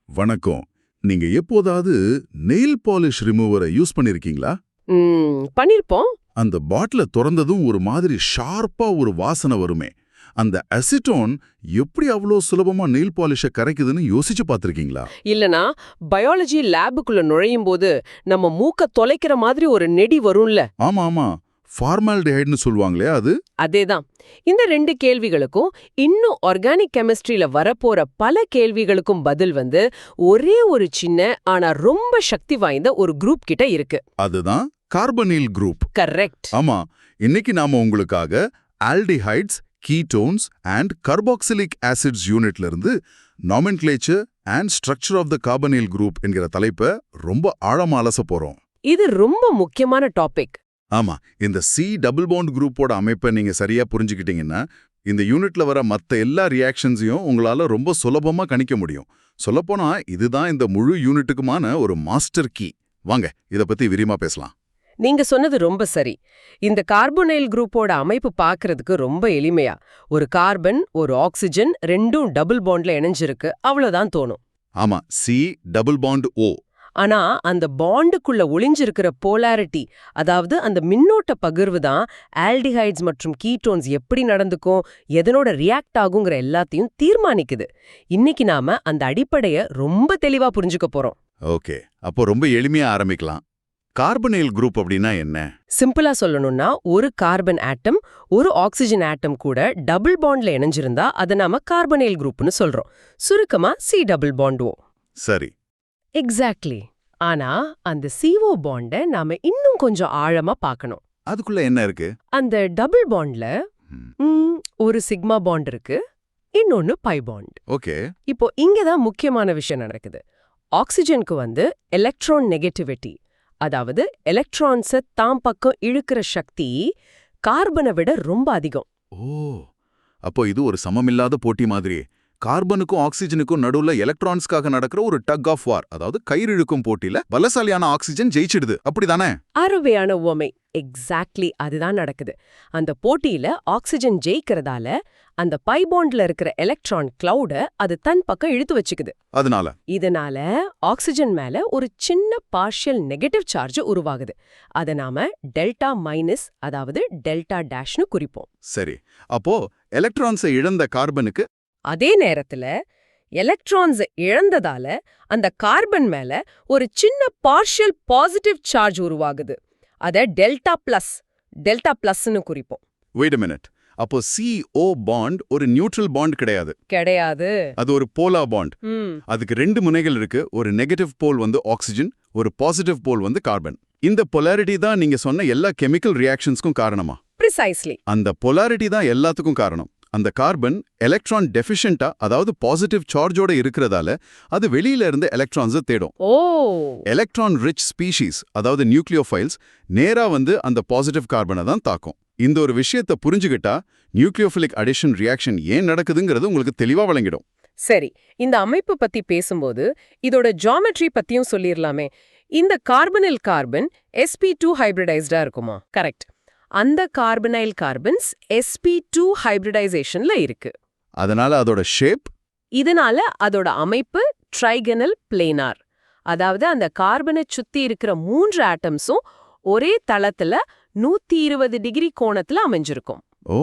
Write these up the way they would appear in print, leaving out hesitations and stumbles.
வணக்கம். நீங்க எப்போதாவது நெயில் பாலிஷ் ரிமூவரை யூஸ் பண்ணிருக்கீங்களா? பண்ணிருப்போம். அந்த பாட்டில திறந்ததும் ஒரு மாதிரி ஷார்ப்பா ஒரு வாசனை வருமே. அந்த அசிட்டோன் எப்படி அவ்வளோ சுலபமா நெயில் பாலிஷை கரைக்குதுன்னு யோசிச்சு பார்த்திருக்கீங்களா? இல்லனா பயாலஜி லேபுக்குள்ள நுழையும் போது நம்ம மூக்க தொலைக்கிற மாதிரி ஒரு நெடி வரும்ல. ஆமா ஆமா, ஃபார்மால்டிஹைட்னு சொல்லுவாங்களே அது. அதேதான். இந்த 2 கேள்விகளுக்கும் இன்னும் ஆர்கானிக் கெமிஸ்ட்ரியில வரப்போற பல கேள்விகளுக்கும் பதில் வந்து ஒரே ஒரு சின்ன ஆனா ரொம்ப சக்தி வாய்ந்த ஒரு குரூப் கிட்ட இருக்கு. அதுதான் கார்பனில் குரூப். கரெக்ட். ஆமா, இன்னைக்கு நாம உங்களுக்காக aldehydes, ketones and carboxylic acids யூனிட்ல இருந்து nomenclature and structure of the carbonyl group என்கிற தலைப்பை ரொம்ப ஆழமா அலச போறோம். இது ரொம்ப முக்கியமான டாபிக். ஆமா, இந்த சி டபுள் பாண்ட் குரூப்போட அமைப்பை நீங்க சரியா புரிஞ்சுக்கிட்டீங்கன்னா இந்த யூனிட்ல வர மத்த எல்லா ரியாக்ஷன்ஸையும் உங்களால ரொம்ப சுலபமா கணிக்க முடியும். சொல்லப்போனா இதுதான் இந்த முழு யூனிட்டுக்குமான ஒரு மாஸ்டர் கீ. வாங்க இத பத்தி விரிமா பேசலாம். நீங்க சொன்னது ரொம்ப சரி. இந்த கார்பனைல் குரூப்போட அமைப்பு பார்க்கறதுக்கு ரொம்ப எளிமையா ஒரு கார்பன் ஒரு ஆக்சிஜன் ரெண்டும் டபுள் பாண்ட்ல இணைஞ்சிருக்கு அவ்வளவுதான் தோணும். ஆமா, சி டபுள் பாண்ட் ஓ. ஆனா அந்த பாண்டுக்குள்ள ஒளிஞ்சிருக்கிற போலாரிட்டி, அதாவது அந்த மின்னோட்ட பகிர்வு தான் ஆல்டிஹைட்ஸ் மற்றும் கீட்டோன்ஸ் எப்படி நடந்துக்கும், எதனோட ரியாக்ட் ஆகுங்கிற எல்லாத்தையும் தீர்மானிக்குது. இன்னைக்கு நாம அந்த அடிப்படைய ரொம்ப தெளிவா புரிஞ்சுக்க போறோம். ஓகே, அப்போ ரொம்ப எளிமையா ஆரம்பிக்கலாம். கார்பனைல் குரூப் அப்படின்னா என்ன? சிம்பிளா சொல்லணும்னா ஒரு கார்பன் ஆட்டம் ஒரு ஆக்சிஜன் ஆட்டம் கூட டபுள் பாண்ட்ல இணைஞ்சிருந்தா அதை நாம கார்பனைல் குரூப்னு சொல்றோம். சுருக்கமா சி டபுள் பாண்ட் ஓ. சரி. எக்ஸாக்ட்லி. ஆனா அந்த CO பாண்ட நாம இன்னும் கொஞ்சம் ஆழமா பார்க்கணும். அதுக்குள்ள என்ன இருக்கு? அந்த டபுள் பாண்ட்ல ஒரு சிக்மா பாண்ட் இருக்கு, இன்னொன்னு பை பாண்ட். ஓகே. இப்போ இங்கதான் முக்கியமான விஷயம் நடக்குது. ஆக்சிஜனுக்கு வந்து எலக்ட்ரான் நெகட்டிவிட்டி, அதாவது எலக்ட்ரான்ஸை தாம் பக்கம் இழுக்கிற சக்தி கார்பனை விட ரொம்ப அதிகம். ஓ, அப்போ இது ஒரு சமமில்லாத போட்டி மாதிரி. கார்பனுக்கும் ஆக்சிஜனுக்கும் நடுவுல எலக்ட்ரான்ஸ்க்காக நடக்கிற ஒரு டக் ஆஃப் வார், அதாவது கயிறிழுக்கும் போட்டியில பலசாலியான ஆக்சிஜன் ஜெயிச்சிடுது, அப்படிதானே? அருமையான உவமை. எக்ஸாக்ட்லி அதுதான் நடக்குது. அந்த போட்டியில ஆக்சிஜன் ஜெயிக்கிறதால அந்த பை பாண்ட்ல இருக்கிற எலக்ட்ரான் கிளவுட அது தன் பக்கம் இழுத்து வச்சுக்குது. இதனால ஆக்சிஜன் மேல ஒரு சின்ன பார்ஷியல் நெகட்டிவ் சார்ஜ் உருவாகுது. அத நாம டெல்டா மைனஸ், அதாவது டெல்டா டேஷ்னு குறிப்போம். சரி, அப்போ எலக்ட்ரான்ஸை இழந்த கார்பனுக்கு அதே நேரத்துல எலக்ட்ரான்ஸ் இழந்ததால அந்த கார்பன் மேல ஒரு சின்ன பார்ஷியல் பாசிட்டிவ் சார்ஜ் உருவாகுது. அத டெல்டா பிளஸ்னு குறிப்போம். Wait a minute. அப்போ CO பாண்ட் ஒரு நியூட்ரல் பாண்ட் கிடையாது. அது ஒரு போலார் பாண்ட். அதுக்கு 2 முனைகள் இருக்கு. ஒரு நெகட்டிவ் போல் வந்து ஆக்சிஜன், ஒரு பாசிட்டிவ் போல் வந்து கார்பன். இந்த பொலாரிட்டி தான் நீங்க சொன்ன எல்லா கெமிக்கல் ரியாக்ஷன்ஸ்க்கும் காரணமா? Precisely. அந்த பொலாரிட்டி தான் எல்லாத்துக்கும் காரணம். அந்த கார்பன் எலக்ட்ரான் டெஃபிஷியன்ட்டா, அதாவது பாசிட்டிவ் சார்ஜோட இருக்கிறதால அது வெளியில இருந்து எலக்ட்ரான்ஸை தேடும். எலக்ட்ரான் ரிச் ஸ்பீஷீஸ், அதாவது நியூக்ளியோஃபைல்ஸ், நேரா வந்து அந்த பாசிட்டிவ் கார்பனை தான் தாக்கும். இந்த ஒரு விஷயத்தை புரிஞ்சுக்கிட்டா நியூக்ளியோஃபிலிக் அடிஷன் ரியாக்ஷன் ஏன் நடக்குதுங்கிறது உங்களுக்கு தெளிவா வழங்கிடும். சரி, இந்த அமைப்பு பத்தி பேசும்போது இதோட ஜியோமெட்ரி பத்தியும் சொல்லிரலாமே. இந்த கார்பனில் கார்பன் sp2 ஹைபிரிடைஸ்டா இருக்குமா? கரெக்ட். அந்த கார்பனைல் கார்பன்ஸ் sp2 ஹைபிரிடைசேஷன்ல இருக்கு. அதனால அதோட ஷேப், இதனால அதோட அமைப்பு ட்ரைகனல் பிளேனார். அதாவது அந்த கார்பனை சுத்தி இருக்கிற 3 ஆட்டம்ஸும் ஒரே தளத்துல 120 டிகிரி கோணத்துல அமைஞ்சிருக்கும். ஓ,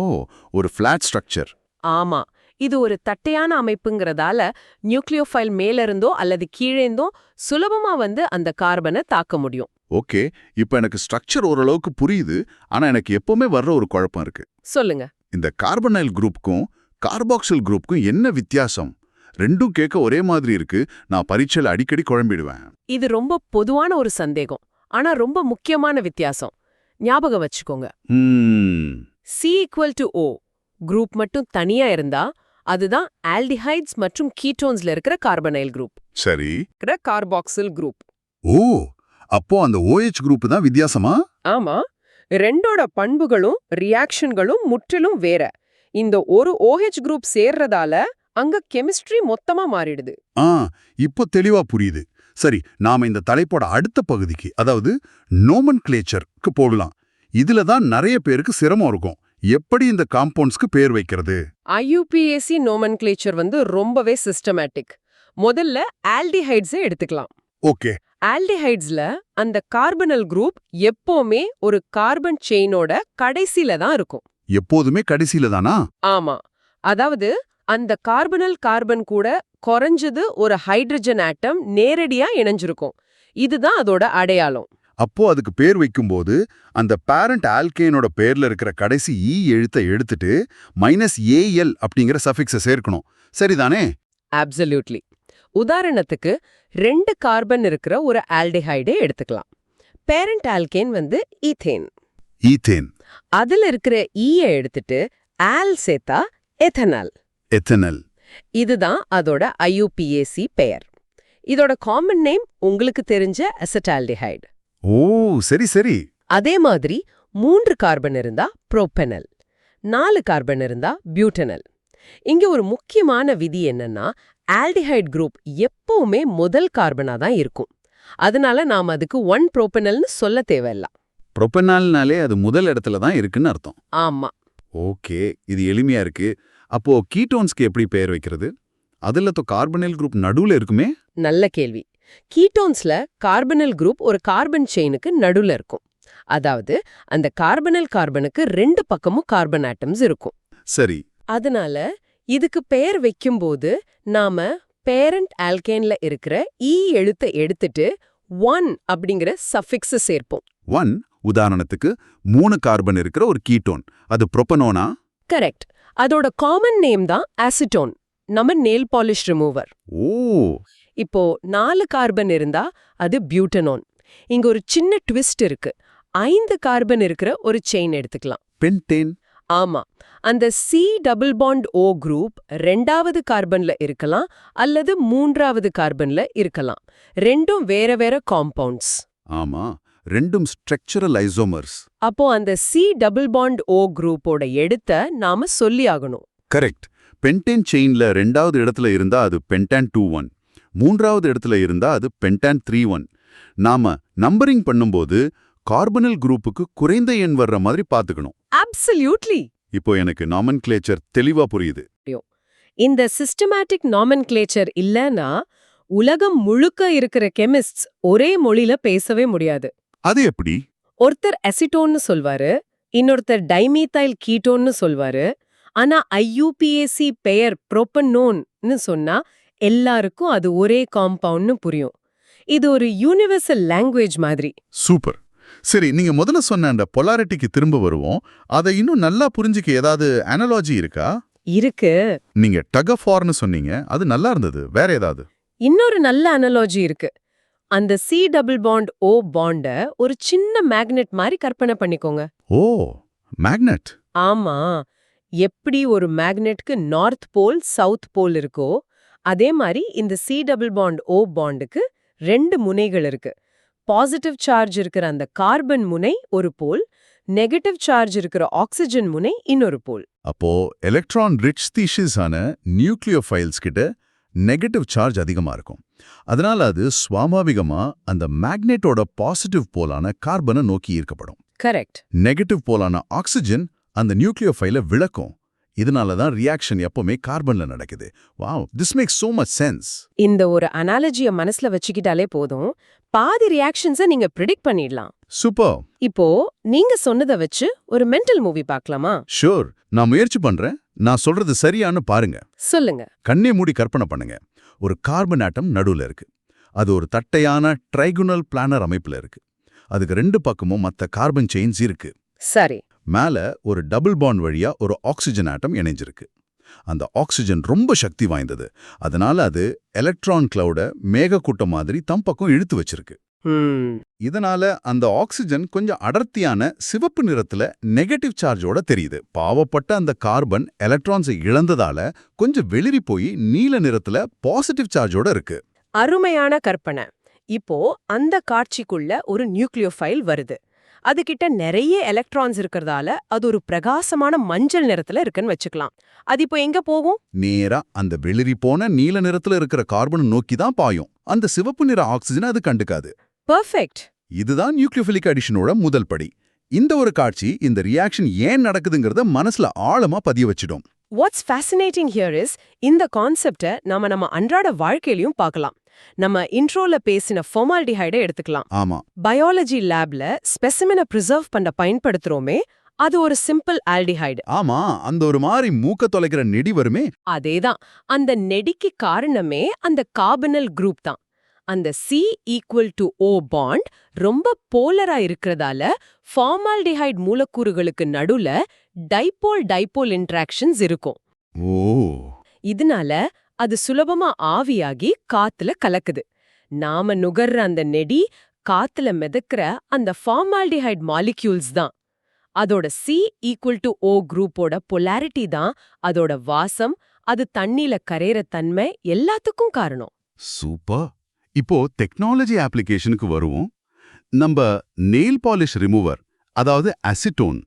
ஒரு ஃபிளாட் ஸ்ட்ரக்சர். ஆமா, இது ஒரு தட்டையான அமைப்புங்கிறதால நியூக்ளியோஃபைல் மேல இருந்தோ அல்லது கீழேந்தோ சுலபமா வந்து அந்த கார்பனை தாக்க முடியும். ஓகே, இப்போ எனக்கு ஸ்ட்ரக்சர் ஓரளவுக்கு புரியுது. ஆனா எனக்கு எப்பவுமே வர்ற ஒரு குழப்பம் இருக்கு. சொல்லுங்க. இந்த கார்பனைல் குரூப்புக்கும் கார்பாக்சில் குரூப்புக்கும் என்ன வித்தியாசம்? ரெண்டும் கேட்க ஒரே மாதிரி இருக்கு. நான் பரீட்சையில் அடிக்கடி குழம்பிடுவேன். இது ரொம்ப பொதுவான ஒரு சந்தேகம், ஆனா ரொம்ப முக்கியமான வித்தியாசம். ஞாபகம் வச்சுக்கோங்க. C=O குரூப் மட்டும் தனியா இருந்தா அதுதான் ஆல்டிஹைட்ஸ் மற்றும் கீட்டோன்ஸ்ல இருக்கிற கார்பனைல் குரூப். சரி. Carboxyl group. ஓ, அப்போ அந்த OH குரூப் தான் வித்தியாசமா? ஆமா, ரெண்டோட பண்புகளும் ரியாக்ஷன்களும் முற்றிலும் வேற. இந்த ஒரு OH குரூப் சேர்றதால அங்க கெமிஸ்ட்ரி மொத்தமா மாறிடுது. இப்போ தெளிவா புரியுது. சரி, நாம இந்த தலைப்போட அடுத்த பகுதிக்கு, அதாவது நோமன்க்ளேச்சருக்கு போகலாம். இதுல தான் நிறைய பேருக்கு சிரமம் இருக்கும். எப்படி இந்த காம்பவுண்ட்ஸ்க்கு பேர் வைக்கிறது? IUPAC நோமன்க்ளேச்சர் வந்து ரொம்பவே சிஸ்டமேட்டிக். முதல்ல ஆல்டிஹைட்ஸை எடுத்துக்கலாம். ஓகே. ஆல்டிஹைட்ஸ்ல அந்த கார்பனல் குரூப் எப்பவுமே ஒரு கார்பன் செயினோட கடைசில தான் இருக்கும். எப்போதுமே கடைசியில தானா? ஆமா. அதாவது அந்த கார்பனல் கார்பன் கூட குறைஞ்சது ஒரு ஹைட்ரஜன் ஆட்டம் நேரடியா இணைஞ்சிருக்கும். இதுதான் அதோட அடையாளம். அப்போ அதுக்கு பேர் வைக்கும்போது அந்த பேரண்ட் ஆல்கேனோட பேர்ல இருக்கிற கடைசி ஈ எழுத்தை எடுத்துட்டு -AL அப்படிங்கிற சஃபிக்ஸை சேர்க்கணும். சரிதானே? அப்சல்யூட்லி. உதாரணத்துக்கு 2 கார்பன் இருக்கிற ஒரு ஆல்டிஹைடை எடுத்துக்கலாம். பேரண்ட் ஆல்கேன் வந்து ஈத்தேன். ஈத்தேன். அதுல இருக்கிற ஈயை எடுத்துட்டு ஆல் சேர்த்தா எத்தனால். எத்தனல். இதுதான் அதோட IUPAC பெயர். இதோட காமன் நேம் உங்களுக்கு தெரிஞ்ச அசெட்டால்டிஹைடு. ஓ சரி சரி. அதே மாதிரி 3 கார்பன் இருந்தா புரோப்பெனல், 4 கார்பன் இருந்தா பியூட்டனல். இங்க ஒரு முக்கியமான விதி என்னன்னா, ஆல்டிஹைட் குரூப் எப்பவுமே முதல் கார்பனா தான் இருக்கும். அதனால நாம அதுக்கு 1 புரோப்பெனல்னு சொல்ல தேவையில்ல. புரோப்பெனால்னாலே அது முதல் இடத்துல தான் இருக்குன்னு அர்த்தம். ஆமா. ஓகே, இது எளிமையா இருக்கு. அப்போ கீட்டோன்ஸ்க்கு எப்படி பெயர் வைக்கிறது? அதுல கார்பனைல் குரூப் நடுவுல இருக்குமே. நல்ல கேள்வி. கீட்டோன்ஸ்ல கார்பனல் குரூப் ஒரு கார்பன் செயினுக்கு நடுவுல இருக்கும். அதாவது அந்த கார்பனல் கார்பனுக்கு 2 பக்கமும் கார்பன் ஆட்டம்ஸ் இருக்கும். சரி. அதனால இதுக்கு பெயர் வைக்கும்போது நாம பேரண்ட் ஆல்கேன்ல இருக்கிற ஈ எழுத்தை எடுத்துட்டு 1 அப்படிங்கிற சஃபிக்ஸ் சேர்ப்போம். 1 உதாரணத்துக்கு 3 கார்பன் இருக்கிற ஒரு கீட்டோன், அது புரோப்பனோனா? கரெக்ட். அதோட காமன் நேம் தான் அசிட்டோன், நம்ம நெயில் பாலிஷ் ரிமூவர். ஓ. இப்போ 4 கார்பன் இருந்தா அது பியூட்டனோன். இங்க ஒரு சின்ன ட்விஸ்ட் இருக்கு. 5 கார்பன் இருக்கிற ஒரு செயின் எடுத்துக்கலாம். பென்டேன். ஆமா. அந்த C+O குரூப் 2வது கார்பன்ல இருக்கலாம் அல்லது 3வது கார்பன்ல இருக்கலாம். ரெண்டும் வேற வேற காம்பவுண்ட்ஸ். ஆமா, ரெண்டும் ஸ்ட்ரக்சரல் ஐசோமர்ஸ். அப்போ அந்த C+O குரூப்போட எடுத்த நாம சொல்லி ஆகணும். கரெக்ட். பென்டேன் செயின்ல 2வது இடத்துல இருந்தா அது பென்டான் 2,1, 3வது இடத்துல இருந்தா அது பென்டான் 3,1. நாம நம்பரிங் பண்ணும்போது கார்பனல் குரூப்புக்கு குறைந்த எண் வர்ற மாதிரி பாத்துக்கணும். அப்சல்யூட்லி. இப்போ எனக்கு நாமன்கிளேச்சர் தெளிவா புரியுது. இந்த சிஸ்டமேட்டிக் நாமன்கிளேச்சர் இல்லனா உலகம் முழுக்க இருக்கிற கெமிஸ்ட்ஸ் ஒரே மொழியில பேசவே முடியாது. அது எப்படி? ஒருத்தர் அசிட்டோன்னு சொல்வாரு, இன்னொருத்தர் டைமீத்தைல் கீட்டோன்னு சொல்வாரு. ஆனா IUPAC பெயர் புரோப்பனோன்னு சொன்னா எல்லாருக்கும் அது ஒரே காம்பவுண்ட்னு புரியும். இது ஒரு யூனிவர்சல் லாங்குவேஜ் மாதிரி. சூப்பர். சரி, நீங்க முதல்ல சொன்ன அந்த பொலாரிட்டிக்கு திரும்ப வருவோம். அதை இன்னும் நல்லா புரிஞ்சுக்க ஏதாவது அனாலஜி இருக்கா? இருக்கு. நீங்க டக் ஆஃப் வார்னு சொன்னீங்க, அது நல்லா இருந்தது. வேற ஏதாவது? இன்னொரு நல்ல அனாலஜி இருக்கு. அந்த C+O பாண்ட ஒரு சின்ன மேக்னெட் மாதிரி கற்பனை பண்ணிக்கோங்க. ஓ, மேக்னெட். ஆமா. எப்படி ஒரு மேக்னெட்க்கு நார்த் போல் சவுத் போல் இருக்கோ அதே மாதிரி இந்த C+O பாண்டுக்கு 2 முனைகள் இருக்கு. பாசிட்டிவ் சார்ஜ் இருக்கிற அந்த கார்பன் முனை ஒரு போல், நெகட்டிவ் சார்ஜ் இருக்கிற ஆக்சிஜன் முனை இன்னொரு போல். அப்போ எலக்ட்ரான் ரிச் ஸ்பீஷீஸான நியூக்ளியோஃபைல்ஸ் கிட்ட நெகட்டிவ் சார்ஜ் அதிகமா இருக்கும். அதனால அது சுவாபாவிகமா அந்த மேக்னெட்டோட பாசிட்டிவ் போலான கார்பனை நோக்கி ஈர்க்கப்படும். கரெக்ட். நெகட்டிவ் போலான ஆக்சிஜன் அந்த நியூக்ளியோஃபைல விளக்கும். இதனால தான் ரியாக்ஷன் எப்பவுமே கார்பன்ல நடக்குது. Wow, this maths so much sense. இந்த ஒரு அனாலஜிய மனசுல வச்சுக்கிட்டாலே போதும், பாதி ரியாக்ஷன்ஸை நீங்க ப்ரெடிக்ட் பண்ணிடலாம். சூப்பர். இப்போ நீங்க சொன்னதை வச்சு ஒரு மென்டல் மூவி பார்க்கலாமா? ஷூர், நான் முயற்சி பண்றேன். நான் சொல்றது சரியான்னு பாருங்க. சொல்லுங்க. கண்ணே மூடி கற்பனை பண்ணுங்க. ஒரு கார்பன் ஆட்டம் நடுவுல இருக்கு. அது ஒரு தட்டையான ட்ரைகுனல் பிளானர் அமைப்புல இருக்கு. அதுக்கு 2 பக்கமும் மத்த கார்பன் செயின்ஸ் இருக்கு. சரி. மேல ஒரு டபுள் பாண்ட் வழியா ஒரு ஆக்சிஜன் ஆட்டம் இணைஞ்சிருக்கு. அந்த ஆக்சிஜன் ரொம்ப சக்தி வாய்ந்தது. அதனால அது எலக்ட்ரான் கிளவுட மேகக்கூட்டம் மாதிரி தம் பக்கம் இழுத்து வச்சிருக்கு. இதனால அந்த ஆக்சிஜன் கொஞ்சம் அடர்த்தியான சிவப்பு நிறத்துல நெகட்டிவ் சார்ஜோட தெரியுது. பாவப்பட்ட அந்த கார்பன் எலக்ட்ரான்ஸை இழந்ததால கொஞ்சம் வெளிரி போய் நீல நிறத்துல பாசிட்டிவ் சார்ஜோட இருக்கு. அருமையான கற்பனை. இப்போ அந்த காட்சிக்குள்ள ஒரு நியூக்ளியோஃபைல் வருது. அதுகிட்ட நிறைய எலக்ட்ரான்ஸ் இருக்கிறதால அது ஒரு பிரகாசமான மஞ்சள் நிறத்துல இருக்குன்னு வச்சுக்கலாம். அது இப்போ எங்க போகும்? நேரா அந்த வெளிரி போன நீல நிறத்துல இருக்கிற கார்பன் நோக்கி தான் பாயும். அந்த சிவப்பு நிற ஆக்சிஜன் அது கண்டுக்காது. பெர்ஃபெக்ட். இதுதான் நியூக்ளியோஃபிலிக் அடிஷனோட முதல் படி. இந்த ஒரு காட்சி இந்த ரியாக்ஷன் ஏன் நடக்குதுங்கிறத மனசுல ஆழமா பதிய வச்சிடும். வாட்ஸ் ஃபேசினேட்டிங் ஹியர் இஸ் இந்த கான்செப்டை நம்ம அன்றாட வாழ்க்கையிலயும் பார்க்கலாம். நம்ம இன்ட்ரோல பேசின ஃபார்மால்டிஹைடை எடுத்துக்கலாம். ஆமா, பயாலஜி லேப்ல ஸ்பெசிமெனை பிரிசர்வ் பண்ண பயன்படுத்துறோமே, அது ஒரு சிம்பிள் ஆல்டிஹைடு. ஆமா, அந்த ஒரு மாதிரி மூக்க தொலைக்கிற நெடி வருமே. அதேதான். அந்த நெடிக்கு காரணமே அந்த கார்பனல் குரூப் தான். அந்த C=O பாண்ட் ரொம்ப போலரா இருக்கிறதால ஃபார்மால்டிஹைட் மூலக்கூறுகளுக்கு நடுல டைபோல் இன்டராக்ஷன்ஸ் இருக்கும். ஓ, இதனால அது சுலபமா ஆவியாகி காத்துல கலக்குது. நாம நுகர்ற அந்த நெடி காத்துல மிதக்கிற அந்த ஃபார்மால்டிஹைட் மாலிக்யூல்ஸ் தான். அதோட C=O குரூப்போட பொலாரிட்டி தான் அதோட வாசம், அது தண்ணில கரையிற தன்மை எல்லாத்துக்கும் காரணம். சூப்பர். இப்போ டெக்னாலஜி அப்ளிகேஷனுக்கு வருவோம். நம்ம நெயில் பாலிஷ் ரிமூவர், அதாவது அசிட்டோன்,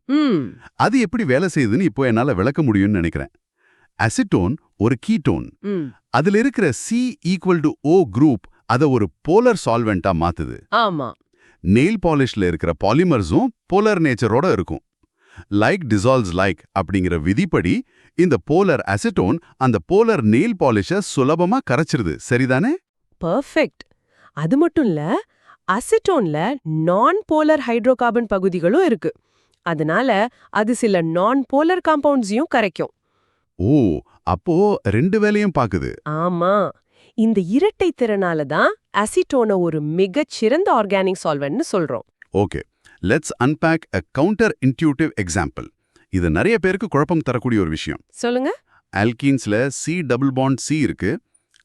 அது எப்படி வேலை செய்யுதுன்னு இப்போ என்னால விளக்க முடியும்னு நினைக்கிறேன். அசிட்டோன் ஒரு கீட்டோன். அதுல இருக்கிற C=O குரூப் அதை ஒரு போலர் சால்வெண்டா மாத்துது. ஆமா. நெயில் பாலிஷ்ல இருக்கிற பாலிமர்ஸும் போலர் நேச்சரோட இருக்கும். லைக் டிசால்வ்ஸ் லைக் அப்படிங்கிற விதிப்படி இந்த போலர் அசிட்டோன் அந்த போலர் நெயில் பாலிஷை சுலபமா கரைச்சிருது. சரிதானே? பெர்ஃபெக்ட். அது மட்டும் இல்ல, அசிட்டோன்ல நான் போலர் ஹைட்ரோகார்பன் பகுதிகளும் இருக்கு. அதனால அது சில நான் போலர் காம்பவுண்ட்ஸையும் கரைக்கும். ஓ, அப்போ ரெண்டு வேலையும் பாக்குது. ஆமா. இந்த இரட்டை திறனால தான் அசிட்டோனை ஒரு மிகச் சிறந்த ஆர்கானிக் சால்வெண்ட்னு சொல்றோம். Okay, let's unpack a counter intuitive example. இது நிறைய பேருக்கு குழப்பம் தரக்கூடிய ஒரு விஷயம். சொல்லுங்க. ஆல்கீன்ஸ்ல C+C இருக்கு,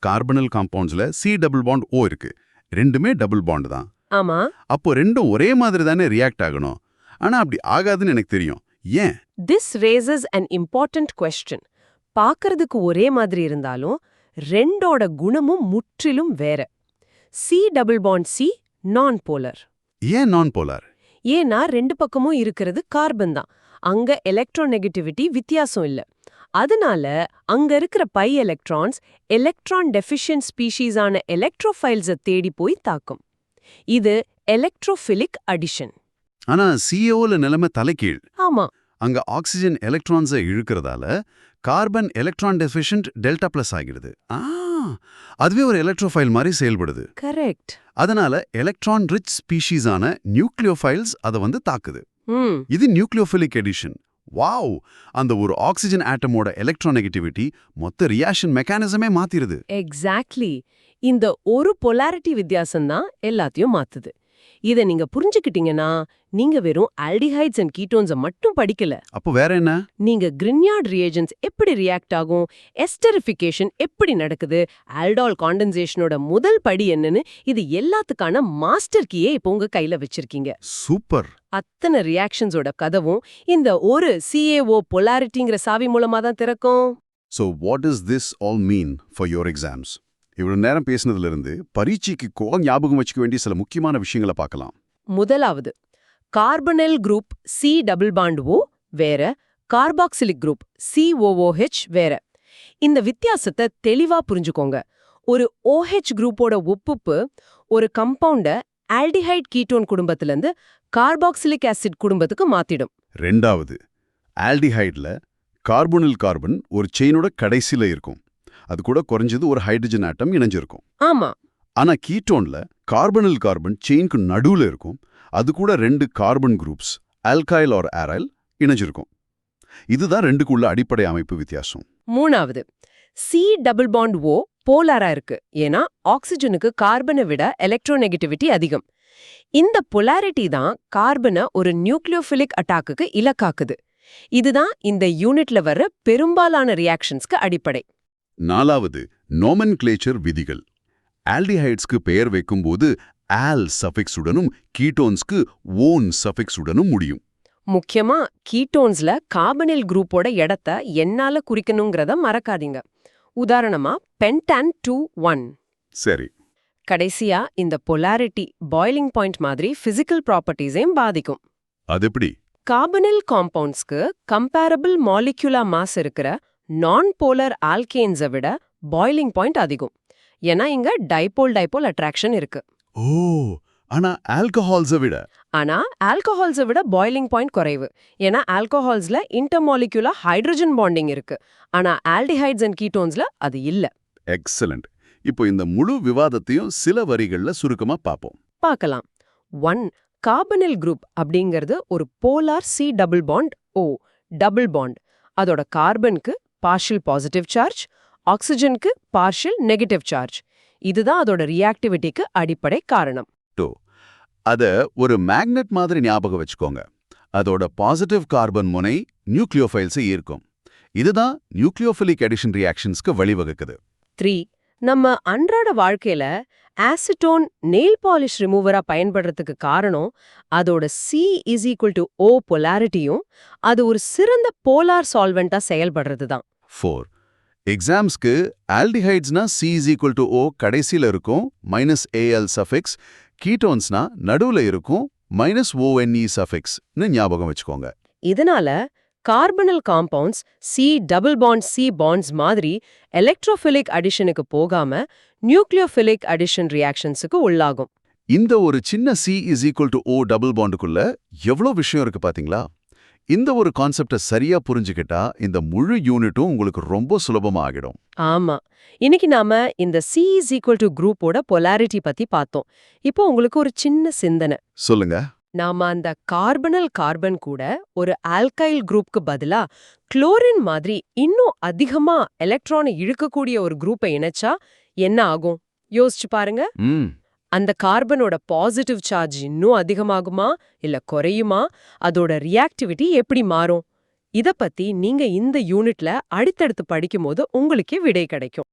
கார்பனல் காம்பவுண்ட்ஸ்ல C+O இருக்கு. ரெண்டுமே டபுள் பாண்ட் தான். ஆமா. அப்போ ரெண்டும் ஒரே மாதிரி தானே ரியாக்ட் ஆகணும். ஆனா அப்படி ஆகாதுன்னு எனக்கு தெரியும். ஏன்? This raises an important question. பார்க்கறதுக்கு ஒரே மாதிரி இருந்தாலும் ரெண்டோட குணமும் முற்றிலும் வேற. C+C நான் போலர். ஏன் நான் போலார்? ஏன்னா ரெண்டு பக்கமும் இருக்கிறது கார்பன் தான். அங்க எலக்ட்ரோநெகட்டிவிட்டி வித்தியாசம் இல்ல. அதனால அங்க இருக்கிற பை எலக்ட்ரான்ஸ் எலக்ட்ரான் டெஃபிஷியன்ட் ஸ்பீஷீஸான எலக்ட்ரோஃபைல்ஸை தேடி போய் தாக்கும். இது எலக்ட்ரோஃபிலிக் அடிஷன். ஆனா COல நிலைமை தலைகீழ். ஆமா. அங்க ஆக்சிஜன் எலக்ட்ரான்ஸை இழுக்கிறதால carbon electron deficient delta plus ஆகிடுது. அதுவே ஒரு எலக்ட்ரோஃபைல் மாதிரி செயல்படுது. கரெக்ட். அதனால எலக்ட்ரான் ரிச் ஸ்பீஷீஸான நியூக்ளியோஃபைல்ஸ் அதை தாக்குது. இது நியூக்ளியோஃபிலிக் எடிஷன். வாவ்! அந்த ஒரு ஆக்சிஜன் ஆட்டமோட எலக்ட்ரோநெகட்டிவிட்டி மொத்த ரியாக்ஷன் மெக்கானிசமே மாத்திருது. எக்ஸாக்ட்லி. இந்த ஒரு பொலாரிட்டி வித்தியாசம் தான் எல்லாத்தையும் மாத்துது. இத நீங்க புரிஞ்சுக்கிட்டீங்கன்னா நீங்க வெறும் ஆல்டிஹைட்ஸ் அண்ட் கீட்டோன்ஸை மட்டும் படிக்கல. அப்போ வேற என்ன? நீங்க கிரிஞ்சார்ட் ரிஏஜென்ட்ஸ் எப்படி ரியாக்ட் ஆகும், எஸ்டரிஃபிகேஷன் எப்படி நடக்குது, ஆல்டால் காண்டன்சேஷனோட முதல் படி என்னன்னு இது எல்லாத்துக்கான மாஸ்டர் கீயே இப்போ உங்க கையில வச்சிருக்கீங்க. சூப்பர். அத்தனை ரியாக்ஷன்ஸோட கதவும் இந்த ஒரு CaO பொலாரிட்டிங்கிற சாவி மூலமா தான் திறக்கும். So what does this all mean for your exams? இவ்வளவு நேரம் பேசினதுல இருந்து பரீட்சைக்கு ஞாபகம் வச்சுக்க வேண்டிய சில முக்கியமான விஷயங்களை பார்க்கலாம். முதலாவது, கார்பனைல் குரூப் C+O வேற, கார்பாக்சிலிக் குரூப் COOH வேற. இந்த வித்தியாசத்தை தெளிவா புரிஞ்சுக்கோங்க. ஒரு OH குரூப்போட ஒப்புப்பு ஒரு கம்பவுண்ட ஆல்டிஹைட் கீட்டோன் குடும்பத்திலிருந்து கார்பாக்சிலிக் ஆசிட் குடும்பத்துக்கு மாத்திடும். ரெண்டாவது, ஆல்டிஹைட்ல கார்பனில் கார்பன் ஒரு செயினோட கடைசியில இருக்கும். அது கூட குறைஞ்சது ஒரு ஹைட்ரஜன் ஆட்டம் இணைஞ்சிருக்கும். ஆமா. ஆனா கீட்டோன்ல கார்பனில் கார்பன் செயினுக்கு நடுவுல இருக்கும். அது கூட ரெண்டு கார்பன் குரூப்ஸ் ஆல்கைல் ஆர் ஆரைல் இணைஞ்சிருக்கும். இதுதான் ரெண்டுக்குள்ள அடிப்படை அமைப்பு வித்தியாசம். மூணாவது, C+O போலாரா இருக்கு. ஏன்னா ஆக்சிஜனுக்கு கார்பனை விட எலக்ட்ரோநெகட்டிவிட்டி அதிகம். இந்த பொலாரிட்டி தான் கார்பனை ஒரு நியூக்ளியோஃபிலிக் அட்டாக்குக்கு இலக்காக்குது. இதுதான் இந்த யூனிட்ல வர்ற பெரும்பாலான ரியாக்ஷன்ஸ்க்கு அடிப்படை. நாலாவது, நோமென்க்ளேச்சர் விதிகள். ஆல்டிஹைட்ஸ்க்கு பெயர் வைக்கும்போது ஆல் சஃபிக்ஸ் உடனும் கீட்டோன்ஸ்க்கு ஓன் சஃபிக்ஸ் உடனும் முடியும். முக்கியமா கீட்டோன்ஸ்ல கார்பனில் குரூப்போட இடத்தை என்னால குறிக்கணுங்கிறத மறக்காதீங்க. உதாரணமா பென்டான் 2,1. சரி. கடைசியா இந்த பொலாரிட்டி பாய்லிங் பாயிண்ட் மாதிரி பிசிக்கல் ப்ராப்பர்ட்டிஸையும் பாதிக்கும். அது எப்படி? கார்பனில் காம்பவுண்ட்ஸ்க்கு கம்பேரபிள் மாலிகுலர் மாஸ் இருக்கிற நான் போலர் ஆல்கேன்ஸை விட பாய்லிங் பாயிண்ட் அதிகம். ஏன்னா இங்க டைபோல் அட்ராக்ஷன் இருக்கு. ஓ, ஆனா ஆல்கஹால்ஸை விட ஆனா ஆல்கஹால்ஸை விட பாய்லிங் பாயிண்ட் குறைவு. ஏன்னா ஆல்கஹால்ஸ்ல இன்டர்மாலிகுலர் ஹைட்ரஜன் பாண்டிங் இருக்கு. ஆனா ஆல்டிஹைட்ஸ் அண்ட் கீட்டோன்ஸ்ல அது இல்ல. எக்ஸலண்ட். இப்போ இந்த முழு விவாதத்தையும் சில வரிகள்ல சுருக்கமா பார்ப்போம். பார்க்கலாம். 1 கார்பனில் குரூப் அப்படிங்கிறது ஒரு polar C double bond O double bond. அதோட கார்பனுக்கு பார்ஷியல் பாசிட்டிவ் சார்ஜ், ஆக்சிஜனுக்கு பார்ஷியல் நெகட்டிவ் சார்ஜ். இதுதான் அதோட ரியாக்டிவிட்டிக்கு அடிப்படை காரணம். அத ஒரு மேக்னெட் மாதிரி ஞாபகம் வச்சுக்கோங்க. அதோட பாசிட்டிவ் கார்பன் முனை நியூக்ளியோஃபைல்ஸை ஈர்க்கும். இதுதான் நியூக்ளியோஃபிலிக் அடிஷன் ரியாக்ஷன்ஸ்க்கு வழிவகுக்குது. 3 நம்ம அன்றாட வாழ்க்கையில ஆசிட்டோன் நெயில் பாலிஷ் ரிமூவரா பயன்படுறதுக்கு காரணம் அதோட C=O பொலாரிட்டியும் அது ஒரு சிறந்த போலார் சால்வெண்டா செயல்படுறது தான். 4 எக்ஸாம்ஸ்க்கு ஆல்டிஹைட்ஸ்னா C=O கடைசியில இருக்கும் -Al சஃபிக்ஸ், கீட்டோன்ஸ்னா நடுவுல இருக்கும் -ONE சஃபிக்ஸ்னு ஞாபகம் வச்சுக்கோங்க. இதனால carbonyl compounds C double bond C bonds மாதிரி எலக்ட்ரோஃபிலிக் அடிஷனுக்கு போகாம நியூக்ளியோஃபிலிக் அடிஷன் ரியாக்ஷன்ஸுக்கு உள்ளாகும். இந்த ஒரு சின்ன C=O டபுள் பாண்டுக்குள்ள எவ்வளோ விஷயம் இருக்கு பாத்தீங்களா? இந்த ஒரு கான்செப்டை சரியா புரிஞ்சுக்கிட்டா இந்த முழு யூனிட்டும் உங்களுக்கு ரொம்ப சுலபமா ஆகிடும். ஆமா, இன்னைக்கு நாம இந்த C= குரூப்போட பொலாரிட்டி பத்தி பார்த்தோம். இப்போ உங்களுக்கு ஒரு சின்ன சிந்தனை. சொல்லுங்க. நாம அந்த கார்பன் கூட ஒரு ஆல்கைல் குரூப்க்கு பதிலா குளோரின் மாதிரி இன்னும் அதிகமா எலக்ட்ரானை இழுக்கக்கூடிய ஒரு குரூப்பை இணைச்சா என்ன ஆகும்? யோசிச்சு பாருங்க. அந்த கார்பனோட பாசிட்டிவ் சார்ஜ் இன்னும் அதிகமாகுமா இல்ல குறையுமா? அதோட ரியாக்டிவிட்டி எப்படி மாறும்? இத பத்தி நீங்க இந்த யூனிட்ல அடுத்தடுத்து படிக்கும்போது உங்களுக்கே விடை கிடைக்கும்.